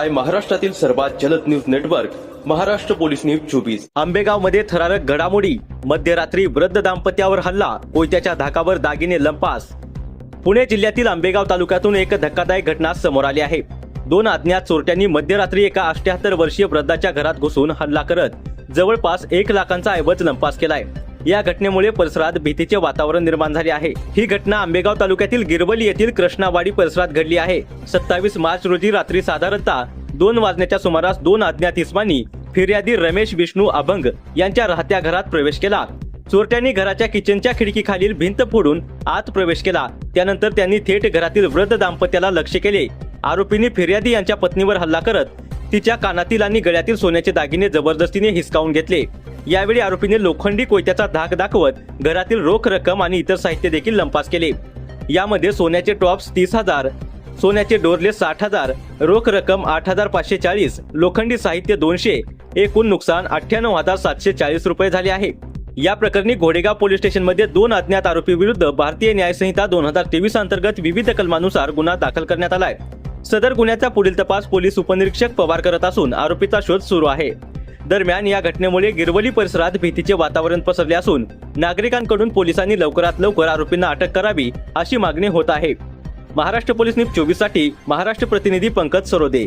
पाहताय महाराष्ट्रातील सर्वात जलद news network Maharashtra police news 24। Ambegaon मध्ये थरारक घडामोडी, मध्यरात्री वृद्ध दाम्पत्यावर हल्ला, कोयत्याच्या धाकावर दागिने लंपास। पुणे जिल्ह्यातील आंबेगाव तालुक्यातून एक धक्कादायक घटना समोर आली आहे। दोन अज्ञात चोरट्यांनी मध्यरात्री एका 78 वर्षीय वृद्धाच्या घरात घुसून हल्ला करत जवळपास 1 लाखांचा ऐवज लंपास केलाय। या घटनेमुळे परिसरात भीतीचे वातावरण निर्माण झाले आहे। ही घटना आंबेगाव तालुक्यातील गिरवली येथील कृष्णावाडी परिसरात घडली आहे। 27 मार्च रोजी रात्री साधारणतः 2 वाजण्याच्या सुमारास 2 अज्ञात इसमांनी फिर्यादी रमेश विष्णू अभंग यांच्या राहत्या घरात प्रवेश केला। चोरट्यांनी घराच्या किचनच्या खिडकीखालील भिंत फोडून आत प्रवेश केला। त्यानंतर त्यांनी थेट घरातील वृद्ध दाम्पत्याला लक्ष्य केले। आरोपींनी फिर्यादी यांच्या पत्नीवर हल्ला करत तिच्या कानातील आणि गळ्यातील सोन्याचे दागिने जबरदस्तीने हिसकावून घेतले। यावेळी आरोपीने लोखंडी कोयत्याचा धाक दाखवत घरातील रोख रक्कम आणि इतर साहित्य देखील लंपास केले। यामध्ये सोन्याचे टॉप्स 30,000, सोन्याचे डोरले 60,000, रोख रक्कम 8,540, लोखंडी साहित्य 200, एकूण नुकसान 98,740 रुपये झाले आहे। या प्रकरणी घोडेगाव पोलीस स्टेशनमध्ये 2 अज्ञात आरोपी विरुद्ध भारतीय न्याय संहिता 2023 अंतर्गत विविध कलमानुसार गुन्हा दाखल करण्यात आलाय। सदर गुन्ह्याचा पुढील तपास पोलीस उपनिरीक्षक पवार करत असून आरोपीचा शोध सुरू आहे। दरम्यान या घटनेमुळे गिरवली परिसरात भीतीचे वातावरण पसरले असून नागरिकांकडून पोलिसांनी लवकरात लवकर आरोपींना अटक करावी अशी मागणी होत आहे। महाराष्ट्र पोलीस न्यूज 24 साठी महाराष्ट्र प्रतिनिधी पंकज सरोदे।